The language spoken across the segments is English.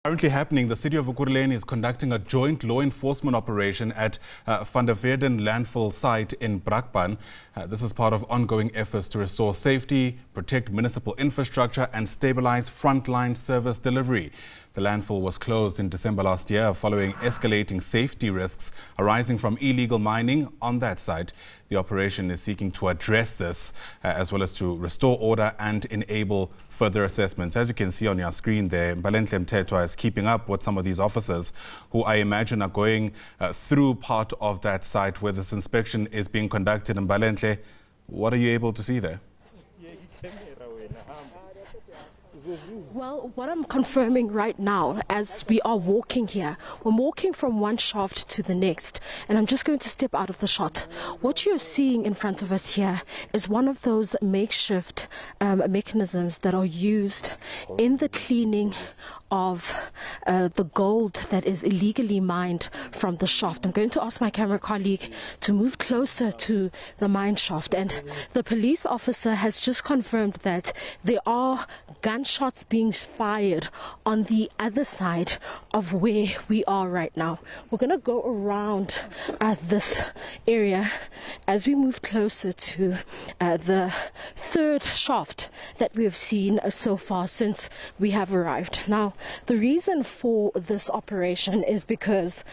Currently happening, the City of Ekurhuleni is conducting a joint law enforcement operation at Weltevreden Landfill Site in Brakpan. This is part of ongoing efforts to restore safety, protect municipal infrastructure and stabilise frontline service delivery. The landfill was closed in December last year following escalating safety risks arising from illegal mining on that site. The operation is seeking to address this as well as to restore order and enable further assessments. As you can see on your screen there, Mbalenhle Mthethwa is keeping up with some of these officers who I imagine are going through part of that site where this inspection is being conducted. Mbalenhle, what are you able to see there? Well, what I'm confirming right now as we are walking here, we're walking from one shaft to the next, and I'm just going to step out of the shot. What you're seeing in front of us here is one of those makeshift mechanisms that are used in the cleaning of the gold that is illegally mined from the shaft. I'm going to ask my camera colleague to move closer to the mine shaft, and the police officer has just confirmed that there are gunshots being fired on the other side of where we are right now. We're going to go around this area as we move closer to the third shaft that we have seen so far since we have arrived. Now, the reason for this operation is because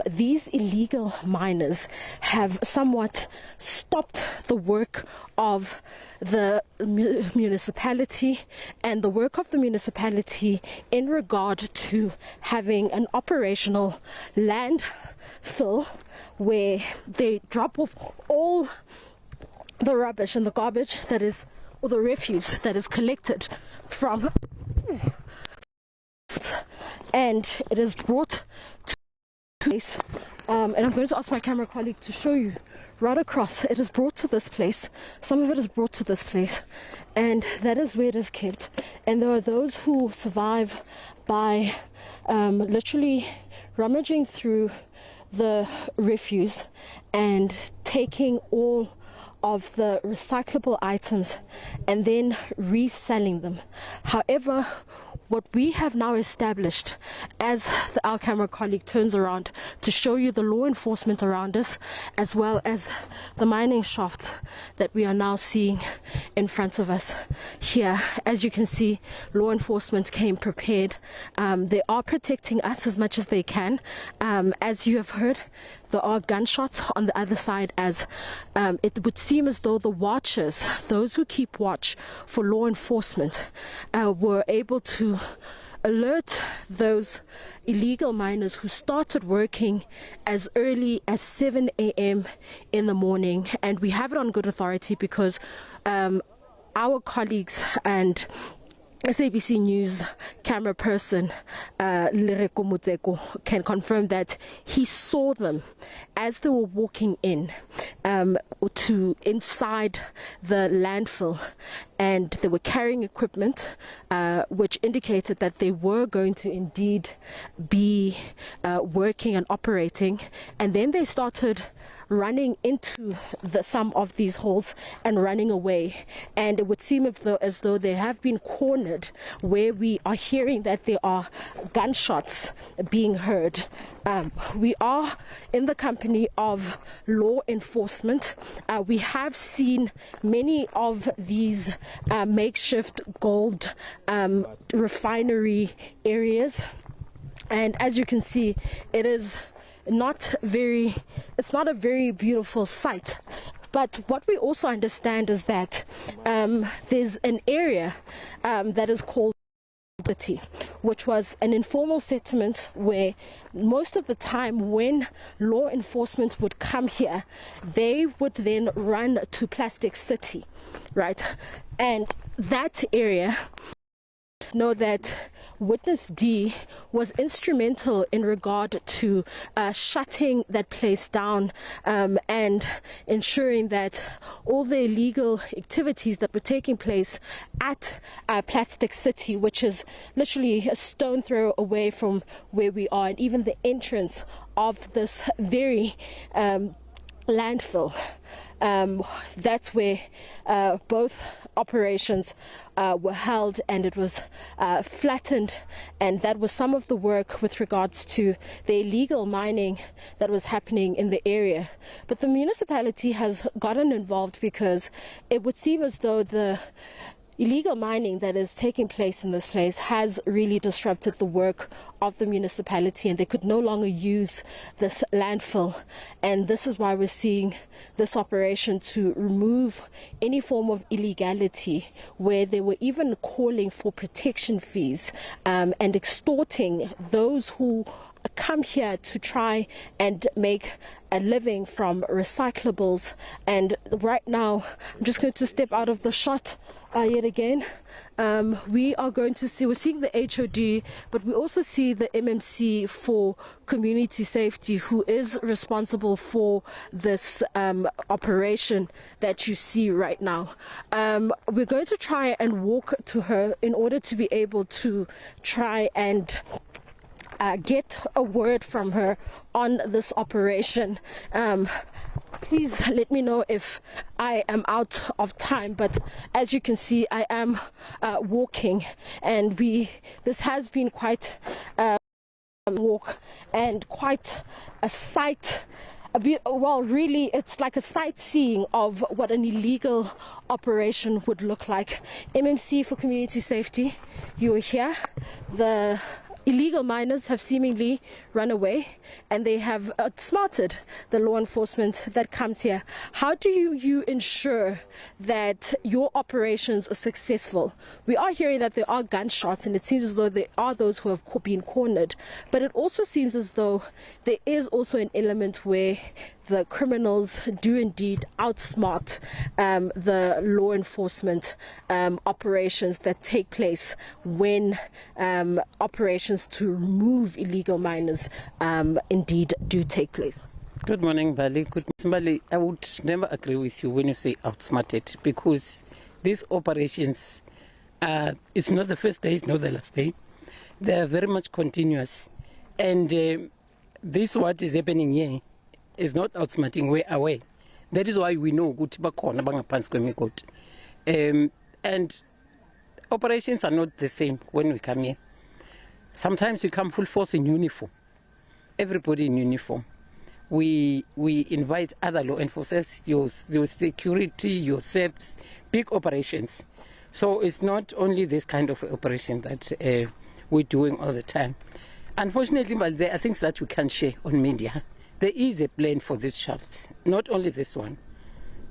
these illegal miners have somewhat stopped the work of the municipality and the work of the municipality in regard to having an operational landfill where they drop off all the rubbish and the garbage that is, or the refuse that is collected from, and it is brought to place, and I'm going to ask my camera colleague to show you right across. It is brought to this place. Some of it is brought to this place, and that is where it is kept. And there are those who survive by literally rummaging through the refuse and taking all of the recyclable items and then reselling them. However, what we have now established, as our camera colleague turns around to show you the law enforcement around us, as well as the mining shafts that we are now seeing in front of us here. As you can see, law enforcement came prepared. They are protecting us as much as they can. As you have heard, there are gunshots on the other side, as it would seem as though the watchers, those who keep watch for law enforcement, were able to alert those illegal miners who started working as early as 7 a.m. in the morning. And we have it on good authority because our colleagues and SABC News camera person Mthethwa can confirm that he saw them as they were walking in to inside the landfill, and they were carrying equipment which indicated that they were going to indeed be working and operating. And then they started running into some of these holes and running away, and it would seem as though they have been cornered, where we are hearing that there are gunshots being heard. We are in the company of law enforcement. We have seen many of these makeshift gold refinery areas, and as you can see, it's not a very beautiful site. But what we also understand is that there's an area that is called Municipality, which was an informal settlement where most of the time when law enforcement would come here, they would then run to Plastic City, right? And that area, know that Witness D was instrumental in regard to shutting that place down and ensuring that all the illegal activities that were taking place at Plastic City, which is literally a stone throw away from where we are, and even the entrance of this very landfill, That's where both operations were held, and it was flattened, and that was some of the work with regards to the illegal mining that was happening in the area. But the municipality has gotten involved because it would seem as though the illegal mining that is taking place in this place has really disrupted the work of the municipality, and they could no longer use this landfill. And this is why we're seeing this operation to remove any form of illegality, where they were even calling for protection fees and extorting those who come here to try and make a living from recyclables. And right now, I'm just going to step out of the shot yet again. We are going to see, we're seeing the HOD, but we also see the MMC for community safety, who is responsible for this operation that you see right now. We're going to try and walk to her in order to be able to try and get a word from her on this operation. Please let me know if I am out of time, but as you can see, I am walking, and this has been quite a walk and quite a sight. Well, really, it's like a sightseeing of what an illegal operation would look like. MMC for community safety, you are here. The illegal miners have seemingly run away, and they have outsmarted the law enforcement that comes here. How do you ensure that your operations are successful? We are hearing that there are gunshots, and it seems as though there are those who have been cornered, but it also seems as though there is also an element where the criminals do indeed outsmart the law enforcement operations that take place when operations to remove illegal miners indeed do take place. Good morning, Bali. Mbali, I would never agree with you when you say outsmarted, because these operations, it's not the first day, it's not the last day. They are very much continuous. And this what is happening here is not outsmarting, we're away. That is why we know ukuthi bakhona bangaphansi kwemigodi. And operations are not the same when we come here. Sometimes we come full force in uniform. Everybody in uniform. We invite other law enforcers, your security, your SABC, big operations. So it's not only this kind of operation that we're doing all the time. Unfortunately, but there are things that we can't share on media. There is a plan for this shaft, not only this one.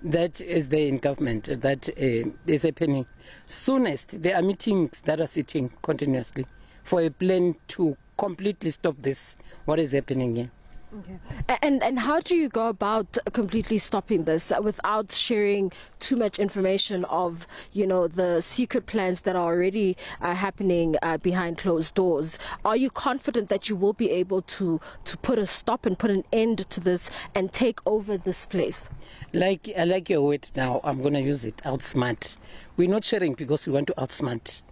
That is there in government, that is happening. Soonest, there are meetings that are sitting continuously for a plan to completely stop this, what is happening here. Okay. And how do you go about completely stopping this without sharing too much information of, the secret plans that are already happening behind closed doors? Are you confident that you will be able to put a stop and put an end to this and take over this place? I like your word now, I'm going to use it, outsmart. We're not sharing because we want to outsmart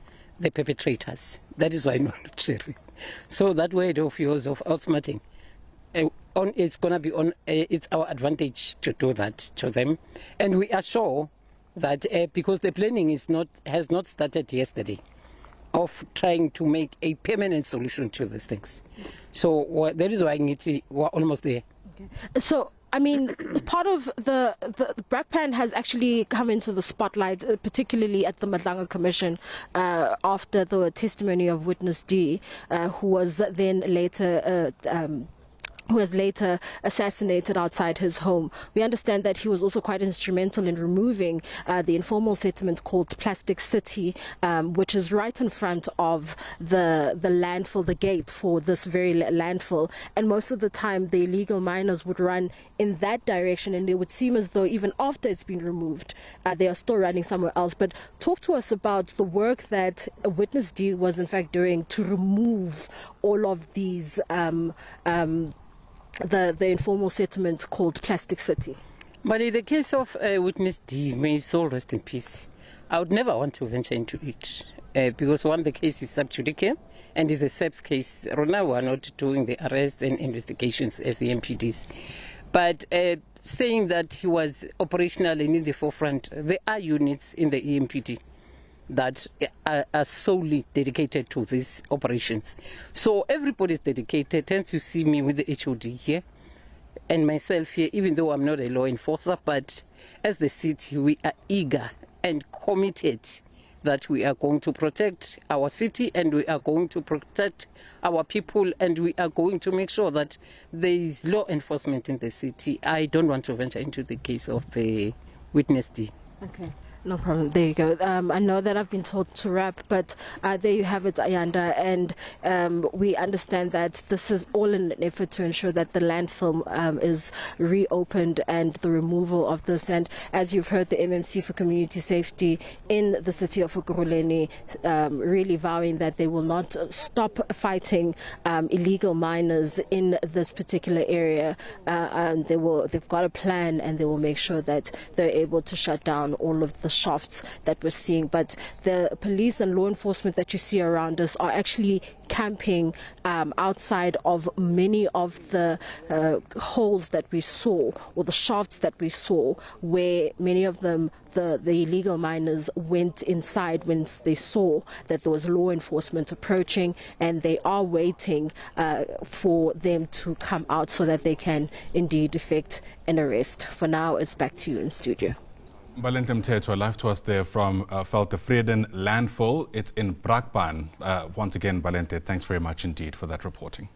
the perpetrators. That is why we're not sharing. So that word of yours of outsmarting, it's going to be on. It's our advantage to do that to them, and we are sure that because the planning has not started yesterday, of trying to make a permanent solution to these things. So that is why we're almost there. Okay. So, I mean, part of the Brakpan has actually come into the spotlight, particularly at the Mthethwa Commission, after the testimony of witness D, who was later assassinated outside his home. We understand that he was also quite instrumental in removing the informal settlement called Plastic City, which is right in front of the landfill, the gate for this very landfill. And most of the time, the illegal miners would run in that direction, and it would seem as though even after it's been removed, they are still running somewhere else. But talk to us about the work that Witness D was in fact doing to remove all of these the informal settlement called Plastic City. But in the case of Witness D, may his soul rest in peace, I would never want to venture into it because one, the case is sub judice and is a SABC case. Right now we are not doing the arrest and investigations as the MPDs. But saying that he was operational and in the forefront, there are units in the EMPT that are solely dedicated to these operations. So everybody is dedicated. Hence you see me with the HOD here and myself here, even though I'm not a law enforcer, but as the city, we are eager and committed that we are going to protect our city and we are going to protect our people and we are going to make sure that there is law enforcement in the city. I don't want to venture into the case of the witness D. Okay. No problem. There you go. I know that I've been told to wrap, but there you have it, Ayanda. And we understand that this is all in an effort to ensure that the landfill is reopened and the removal of this. And as you've heard, the MMC for Community Safety in the City of Ekurhuleni really vowing that they will not stop fighting illegal miners in this particular area. And they've got a plan, and they will make sure that they're able to shut down all of the shafts that we're seeing. But the police and law enforcement that you see around us are actually camping outside of many of the holes that we saw, or the shafts that we saw, where many of them the illegal miners went inside when they saw that there was law enforcement approaching, and they are waiting for them to come out so that they can indeed effect an arrest. For now, it's back to you in studio. Mbalenhle Mthethwa, live to us there from Weltevreden Landfill. It's in Brakpan. Once again, Mbalenhle, thanks very much indeed for that reporting.